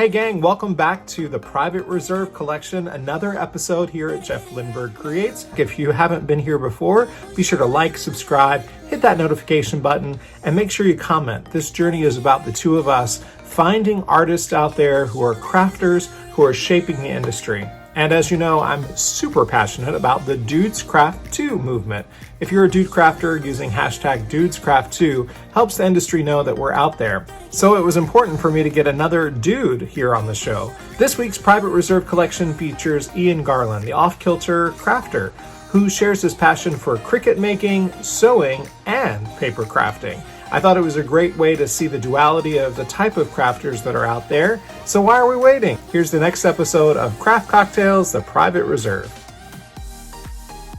Hey gang, welcome back to the Private Reserve Collection, another episode here at Jeff Lindberg Creates. If you haven't been here before, be sure to like, subscribe, hit that notification button, and make sure you comment. This journey is about the two of us finding artists out there who are crafters, who are shaping the industry. And as you know, I'm super passionate about the Dudes Craft 2 movement. If you're a dude crafter, using hashtag DudesCraft2 helps the industry know that we're out there. So it was important for me to get another dude here on the show. This week's Private Reserve Collection features Ian Garland, the off-kilter crafter, who shares his passion for cricket making, sewing, and paper crafting. I thought it was a great way to see the duality of the type of crafters that are out there. So why are we waiting? Here's the next episode of Craft Cocktails, the Private Reserve.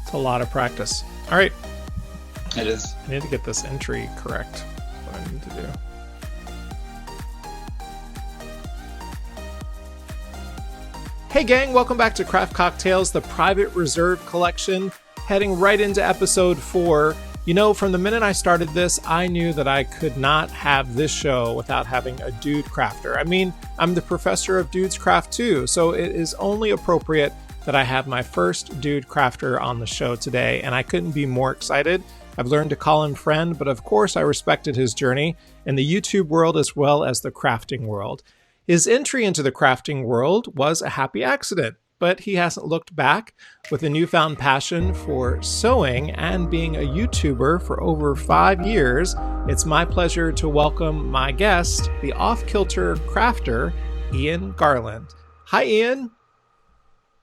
It's a lot of practice. All right. It is. I need to get this entry correct. What I need to do. Hey gang, welcome back to Craft Cocktails, the Private Reserve Collection. Heading right into episode 4. You know, from the minute I started this, I knew that I could not have this show without having a dude crafter. I mean, I'm the professor of Dudes Craft 2, so it is only appropriate that I have my first dude crafter on the show today, and I couldn't be more excited. I've learned to call him friend, but of course I respected his journey in the YouTube world as well as the crafting world. His entry into the crafting world was a happy accident, but he hasn't looked back. With a newfound passion for sewing and being a YouTuber for over 5 years, it's my pleasure to welcome my guest, the off-kilter crafter, Ian Garland. Hi, Ian.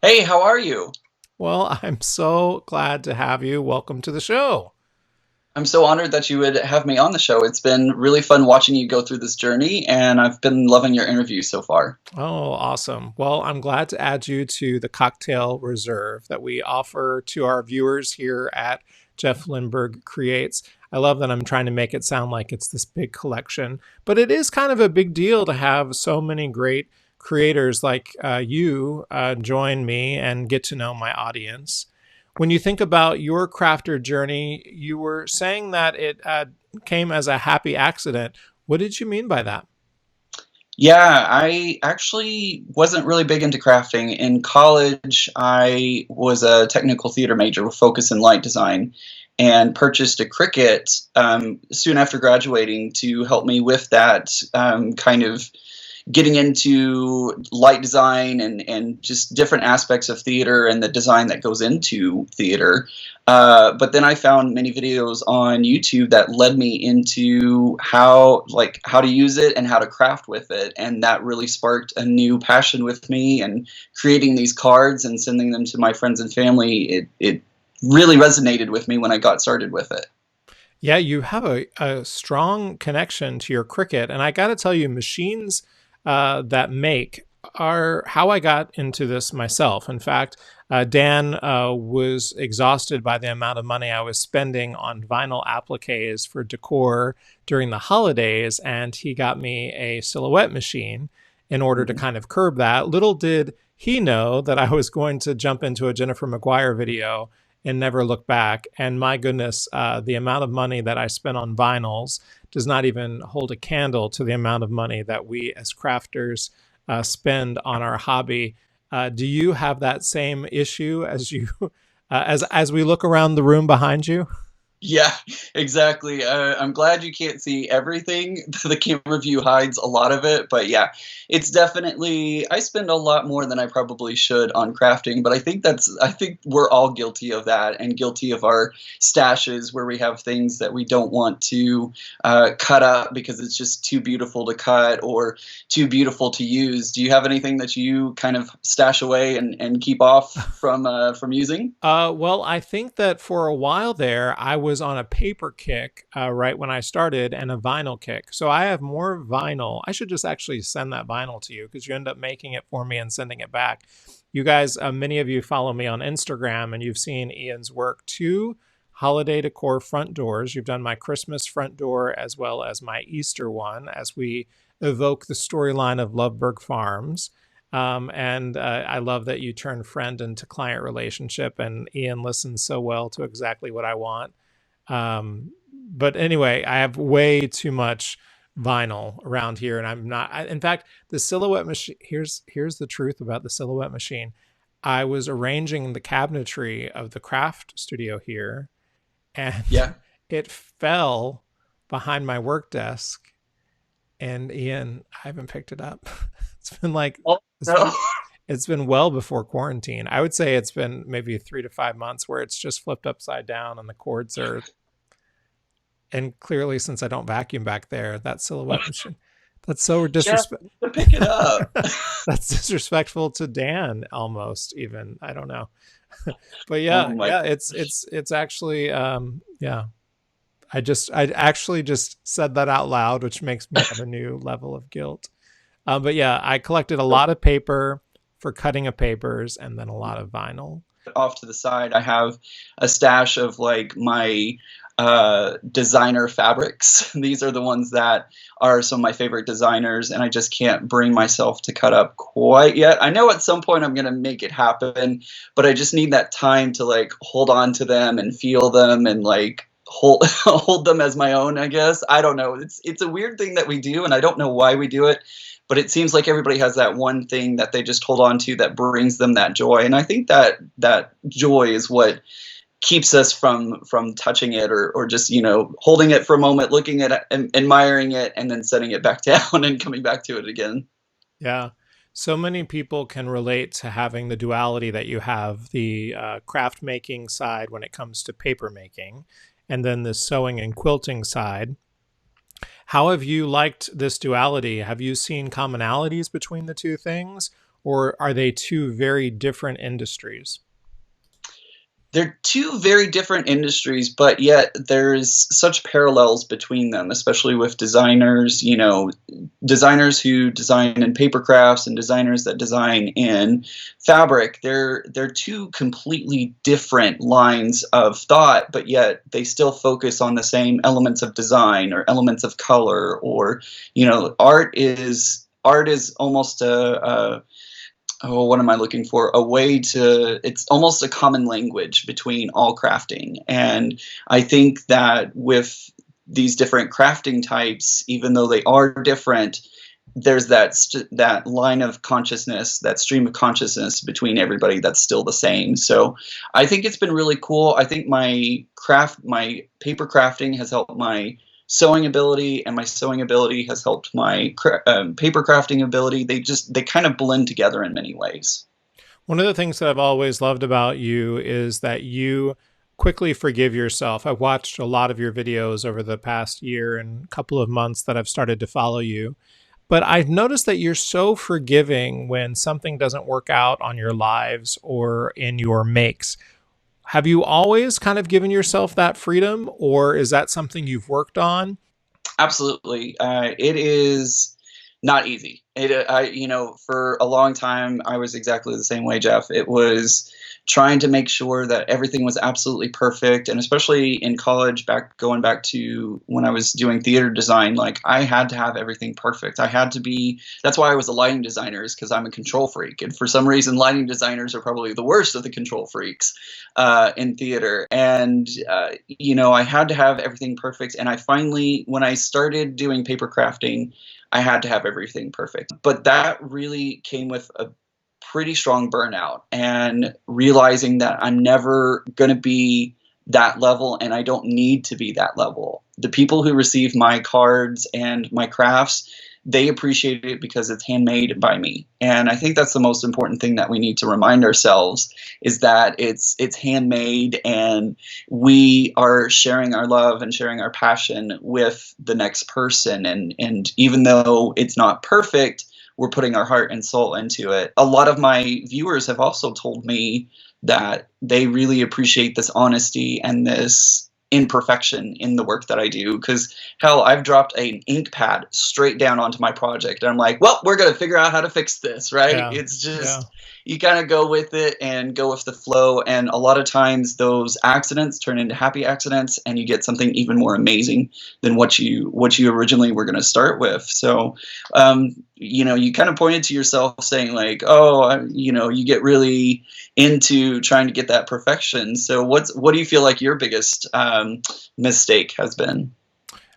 Hey, how are you? Well, I'm so glad to have you. Welcome to the show. I'm so honored that you would have me on the show. It's been really fun watching you go through this journey, and I've been loving your interview so far. Oh, awesome. Well, I'm glad to add you to the cocktail reserve that we offer to our viewers here at Jeff Lindberg Creates. I love that I'm trying to make it sound like it's this big collection, but it is kind of a big deal to have so many great creators like you join me and get to know my audience. When you think about your crafter journey, you were saying that it came as a happy accident. What did you mean by that? Yeah, I actually wasn't really big into crafting. In college, I was a technical theater major with focus in light design and purchased a Cricut soon after graduating to help me with that kind of getting into light design and just different aspects of theater and the design that goes into theater. But then I found many videos on YouTube that led me into how to use it and how to craft with it. And that really sparked a new passion with me, and creating these cards and sending them to my friends and family. It really resonated with me when I got started with it. Yeah, you have a strong connection to your Cricut. And I got to tell you, machines that make are how I got into this myself. In fact, Dan was exhausted by the amount of money I was spending on vinyl appliques for decor during the holidays, and he got me a silhouette machine in order to kind of curb that. Little did he know that I was going to jump into a Jennifer Maguire video and never look back. And my goodness, the amount of money that I spent on vinyls does not even hold a candle to the amount of money that we as crafters spend on our hobby. Do you have that same issue as you as we look around the room behind you? Yeah, exactly. I'm glad you can't see everything. The camera view hides a lot of it, but yeah, it's definitely, I spend a lot more than I probably should on crafting, but I think we're all guilty of that, and guilty of our stashes where we have things that we don't want to cut up because it's just too beautiful to cut or too beautiful to use. Do you have anything that you kind of stash away and keep off from using? Well, I think that for a while there, I was on a paper kick right when I started, and a vinyl kick. So I have more vinyl. I should just actually send that vinyl to you, because you end up making it for me and sending it back. You guys, many of you follow me on Instagram, and you've seen Ian's work. 2 holiday decor front doors. You've done my Christmas front door as well as my Easter one, as we evoke the storyline of Loveberg Farms. And I love that you turn friend into client relationship, and Ian listens so well to exactly what I want. But anyway, I have way too much vinyl around here, and I'm not. In fact, the Silhouette machine. Here's the truth about the Silhouette machine. I was arranging the cabinetry of the craft studio here, and Yeah. it fell behind my work desk. And Ian, I haven't picked it up. It's been like Oh, it's no. been it's been well before quarantine. I would say it's been maybe 3 to 5 months where it's just flipped upside down and the cords are. And clearly, since I don't vacuum back there, that Silhouette machine. That's so Jeff, disrespectful. to pick it up. That's disrespectful to Dan almost. Even I don't know, but Oh yeah, my. yeah. It's actually yeah. I actually just said that out loud, which makes me have a new level of guilt. But yeah, I collected a lot of paper for cutting of papers, and then a lot of vinyl. Off to the side, I have a stash of like my designer fabrics. These are the ones that are some of my favorite designers, and I just can't bring myself to cut up quite yet. I know at some point I'm going to make it happen, but I just need that time to like hold on to them and feel them and like hold them as my own, I guess. I don't know. It's a weird thing that we do, and I don't know why we do it. But it seems like everybody has that one thing that they just hold on to that brings them that joy. And I think that that joy is what keeps us from touching it or just, holding it for a moment, looking at it, admiring it, and then setting it back down and coming back to it again. Yeah. So many people can relate to having the duality that you have, the craft making side when it comes to paper making, and then the sewing and quilting side. How have you liked this duality? Have you seen commonalities between the two things, or are they two very different industries? They're two very different industries, but yet there's such parallels between them, especially with designers, designers who design in paper crafts and designers that design in fabric. They're two completely different lines of thought, but yet they still focus on the same elements of design or elements of color or, art is almost a what am I looking for? A way to, it's almost a common language between all crafting. And I think that with these different crafting types, even though they are different, there's that line of consciousness, that stream of consciousness between everybody that's still the same. So I think it's been really cool. I think my paper crafting has helped my sewing ability, and my sewing ability has helped my paper crafting ability. They kind of blend together in many ways. One of the things that I've always loved about you is that you quickly forgive yourself. I've watched a lot of your videos over the past year and couple of months that I've started to follow you. But I've noticed that you're so forgiving when something doesn't work out on your lives or in your makes. Have you always kind of given yourself that freedom, or is that something you've worked on? Absolutely. It is not easy. For a long time, I was exactly the same way, Jeff. It was trying to make sure that everything was absolutely perfect. And especially in college, going back to when I was doing theater design, like I had to have everything perfect. That's why I was a lighting designer, is because I'm a control freak. And for some reason, lighting designers are probably the worst of the control freaks in theater. And, I had to have everything perfect. And I finally, when I started doing paper crafting, I had to have everything perfect. But that really came with a pretty strong burnout and realizing that I'm never going to be that level and I don't need to be that level. The people who receive my cards and my crafts, they appreciate it because it's handmade by me. And I think that's the most important thing that we need to remind ourselves, is that it's handmade and we are sharing our love and sharing our passion with the next person. And even though it's not perfect, we're putting our heart and soul into it. A lot of my viewers have also told me that they really appreciate this honesty and this imperfection in the work that I do. Because hell, I've dropped an ink pad straight down onto my project and I'm like, well, we're going to figure out how to fix this, right? Yeah. It's Yeah. just, you kind of go with it and go with the flow. And a lot of times those accidents turn into happy accidents and you get something even more amazing than what you originally were going to start with. So, you kind of pointed to yourself saying like, oh, you get really into trying to get that perfection. So what do you feel like your biggest mistake has been?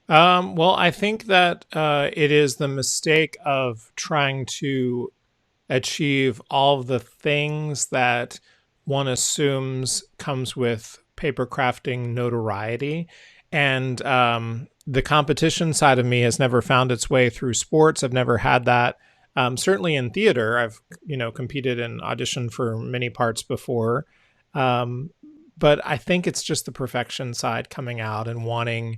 Well, I think that it is the mistake of trying to achieve all of the things that one assumes comes with paper crafting notoriety. And the competition side of me has never found its way through sports. I've never had that. Certainly in theater, I've competed and auditioned for many parts before. Um, but I think it's just the perfection side coming out and wanting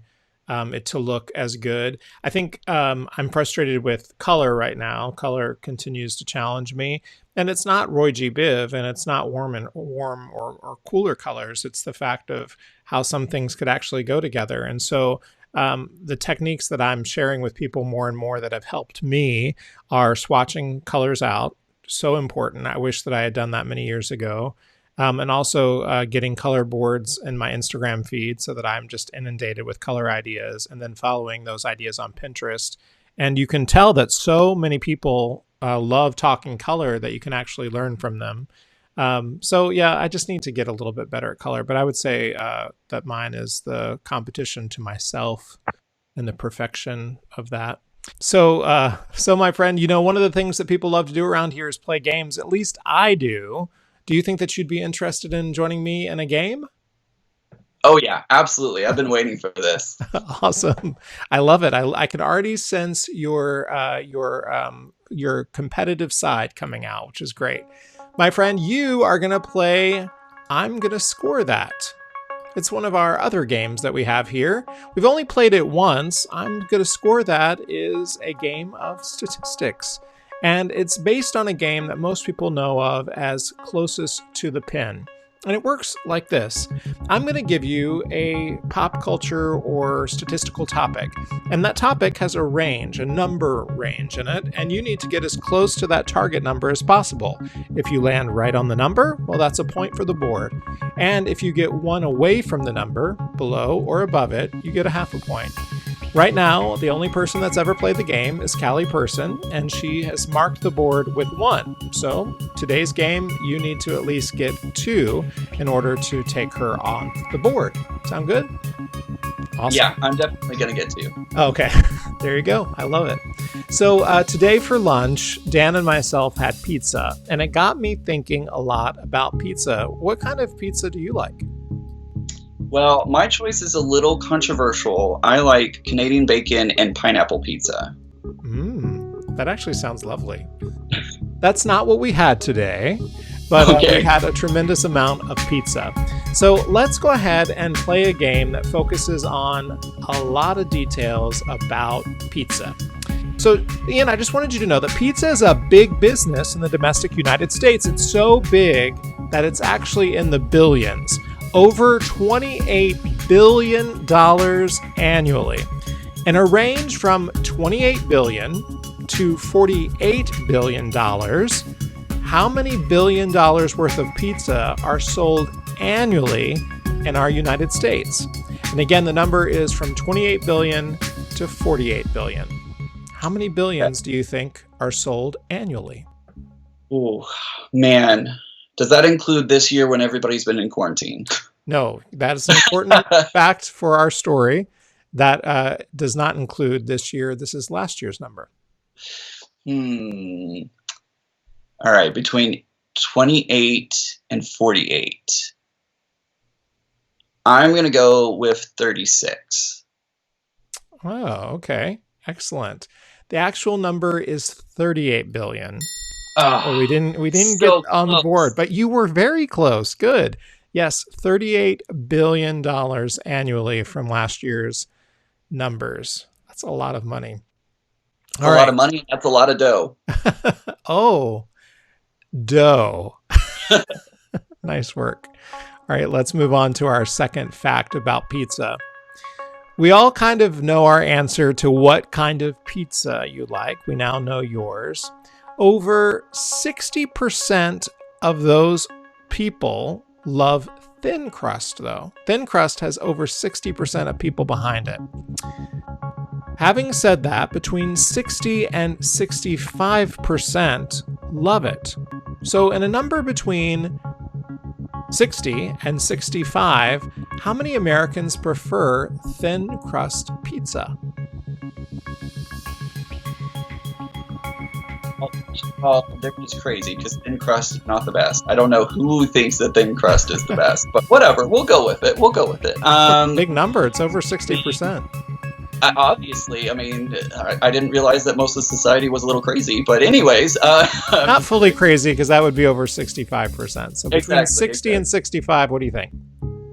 it to look as good. I think I'm frustrated with color right now. Color continues to challenge me, and it's not Roy G. Biv, and it's not warm or cooler colors. It's the fact of how some things could actually go together. And so the techniques that I'm sharing with people more and more that have helped me are swatching colors out. So important. I wish that I had done that many years ago. And also getting color boards in my Instagram feed so that I'm just inundated with color ideas, and then following those ideas on Pinterest. And you can tell that so many people love talking color that you can actually learn from them. So yeah, I just need to get a little bit better at color, but I would say that mine is the competition to myself and the perfection of that. So my friend, one of the things that people love to do around here is play games. At least I do. Do you think that you'd be interested in joining me in a game? Oh yeah, absolutely. I've been waiting for this. Awesome. I love it. I can already sense your competitive side coming out, which is great. My friend, you are going to play I'm going to score that. It's one of our other games that we have here. We've only played it once. I'm going to score that is a game of statistics. And it's based on a game that most people know of as Closest to the Pin. And it works like this. I'm going to give you a pop culture or statistical topic. And that topic has a range, a number range in it. And you need to get as close to that target number as possible. If you land right on the number, well, that's a point for the board. And if you get one away from the number, below or above it, you get a half a point. Right now, the only person that's ever played the game is Callie Person, and she has marked the board with 1. So today's game, you need to at least get 2 in order to take her on the board. Sound good? Awesome. Yeah, I'm definitely going to get 2. Okay, there you go. I love it. So today for lunch, Dan and myself had pizza, and it got me thinking a lot about pizza. What kind of pizza do you like? Well, my choice is a little controversial. I like Canadian bacon and pineapple pizza. That actually sounds lovely. That's not what we had today, but we had a tremendous amount of pizza. So let's go ahead and play a game that focuses on a lot of details about pizza. So, Ian, I just wanted you to know that pizza is a big business in the domestic United States. It's so big that it's actually in the billions. Over $28 billion annually. In a range from $28 billion to $48 billion, how many $billion worth of pizza are sold annually in our United States? And again, the number is from $28 billion to $48 billion. How many billions do you think are sold annually? Oh, man. Does that include this year when everybody's been in quarantine? No, that is an important fact for our story. That does not include this year. This is last year's number. All right, between 28 and 48. I'm going to go with 36. Oh, okay. Excellent. The actual number is 38 billion. Oh, we didn't get on the board, but you were very close. Good. Yes, $38 billion annually from last year's numbers. That's a lot of money. A lot of money. That's a lot of dough. Oh, dough. Nice work. All right, let's move on to our second fact about pizza. We all kind of know our answer to what kind of pizza you like. We now know yours. Over 60% of those people love thin crust, though. Thin crust has over 60% of people behind it. Having said that, between 60 and 65% love it. So in a number between 60 and 65. How many Americans prefer thin crust pizza? Well, they're just crazy because thin crust is not the best. I don't know who thinks that thin crust is the best, but whatever. We'll go with it. Big number. It's over 60%. Obviously, I mean, I didn't realize that most of society was a little crazy, but anyways. Not fully crazy, because that would be over 65%. So between 60 and 65, what do you think?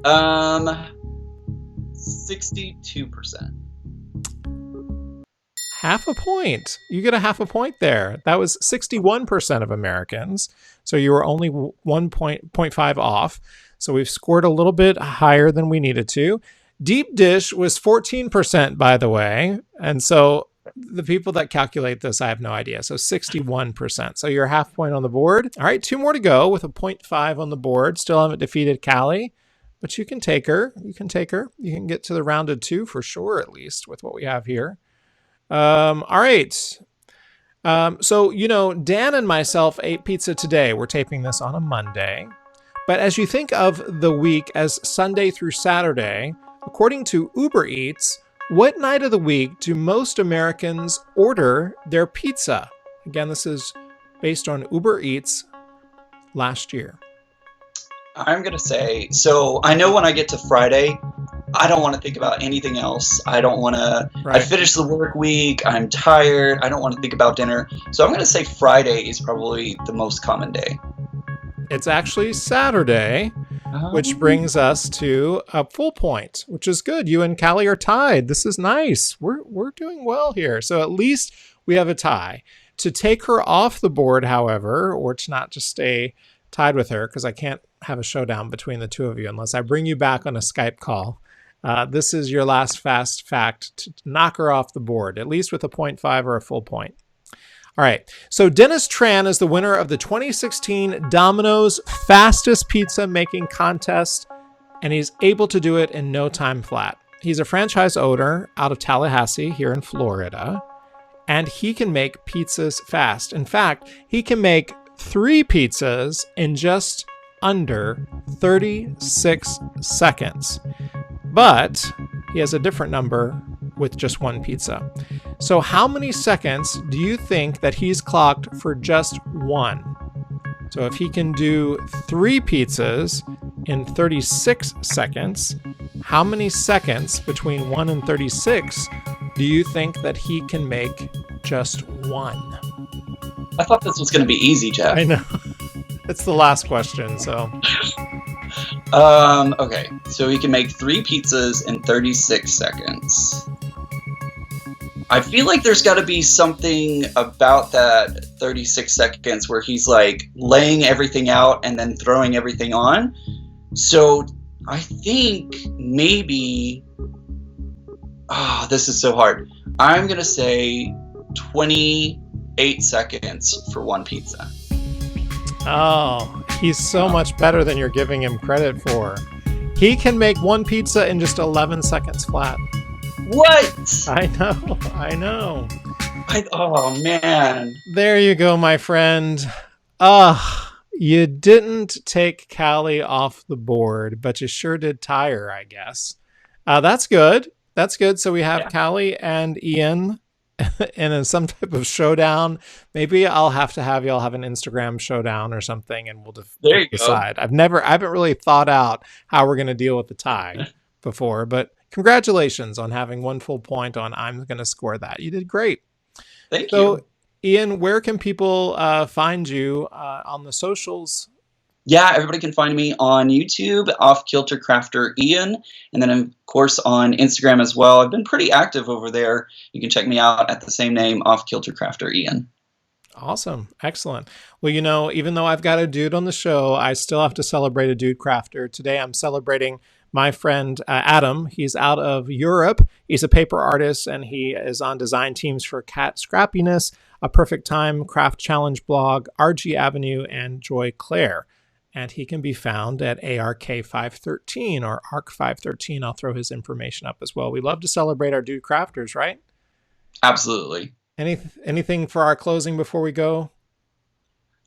62%. Half a point. You get a half a point there. That was 61% of Americans. So you were only 1.5 off. So we've scored a little bit higher than we needed to. Deep dish was 14%, by the way. And so the people that calculate this, I have no idea. So 61%. So you're half point on the board. All right, 2 more to go with a 0.5 on the board. Still haven't defeated Callie, but you can take her. You can take her. You can get to the rounded 2 for sure, at least with what we have here. All right. So, Dan and myself ate pizza today. We're taping this on a Monday. But as you think of the week as Sunday through Saturday, according to Uber Eats, what night of the week do most Americans order their pizza? Again, this is based on Uber Eats last year. I'm going to say, so I know when I get to Friday, I don't want to think about anything else. I don't want to, I finished the work week. I'm tired. I don't want to think about dinner. So I'm going to say Friday is probably the most common day. It's actually Saturday, which brings us to a full point, which is good. You and Callie are tied. This is nice. We're doing well here. So at least we have a tie. To take her off the board, however, or to not just stay tied with her, because I can't have a showdown between the two of you unless I bring you back on a Skype call. This is your last fast fact to knock her off the board, at least with a 0.5 or a full point. All right, so Dennis Tran is the winner of the 2016 Domino's Fastest Pizza Making Contest, and he's able to do it in no time flat. He's a franchise owner out of Tallahassee here in Florida, and he can make pizzas fast. In fact, he can make 3 pizzas in just under 36 seconds. But he has a different number with just 1 pizza. So how many seconds do you think that he's clocked for just 1? So if he can do 3 pizzas in 36 seconds, how many seconds between 1 and 36 do you think that he can make just 1? I thought this was going to be easy, Jeff. I know. It's the last question, so. Okay, so he can make 3 pizzas in 36 seconds. I feel like there's got to be something about that 36 seconds where he's like laying everything out and then throwing everything on. So I think maybe, this is so hard. I'm going to say 28 seconds for 1 pizza. Oh, he's so much better than you're giving him credit for. He can make 1 pizza in just 11 seconds flat. What? I know. Oh, man. There you go, my friend. You didn't take Callie off the board, but you sure did tie her, I guess. That's good. So we have Callie and Ian in some type of showdown. Maybe I'll have to have y'all have an Instagram showdown or something, and we'll decide. Go. I haven't really thought out how we're going to deal with the tie before, but congratulations on having 1 full point on I'm going to score that. You did great. Thank you. Ian, where can people find you on the socials? Yeah, everybody can find me on YouTube, off Kilter Crafter Ian, and then of course on Instagram as well. I've been pretty active over there. You can check me out at the same name, off Kilter Crafter Ian. Awesome. Excellent. Well, even though I've got a dude on the show, I still have to celebrate a dude crafter. Today I'm celebrating my friend Adam. He's out of Europe. He's a paper artist, and he is on design teams for Cat Scrappiness, A Perfect Time, Craft Challenge blog, RG Avenue, and Joy Claire. And he can be found at ARK513 or ARK513. I'll throw his information up as well. We love to celebrate our dude crafters, right? Absolutely. Anything for our closing before we go?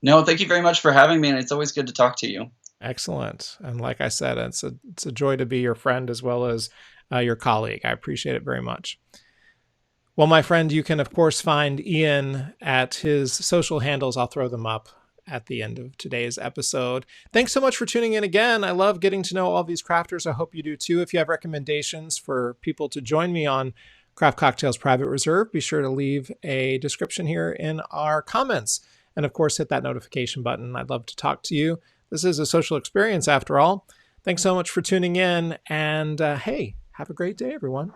No, thank you very much for having me, and it's always good to talk to you. Excellent. And like I said, it's a joy to be your friend as well as your colleague. I appreciate it very much. Well, my friend, you can, of course, find Ian at his social handles. I'll throw them up at the end of today's episode. Thanks so much for tuning in again. I love getting to know all these crafters. I hope you do too. If you have recommendations for people to join me on Craft Cocktails Private Reserve, be sure to leave a description here in our comments. And of course, hit that notification button. I'd love to talk to you. This is a social experience after all. Thanks so much for tuning in. And hey, have a great day, everyone.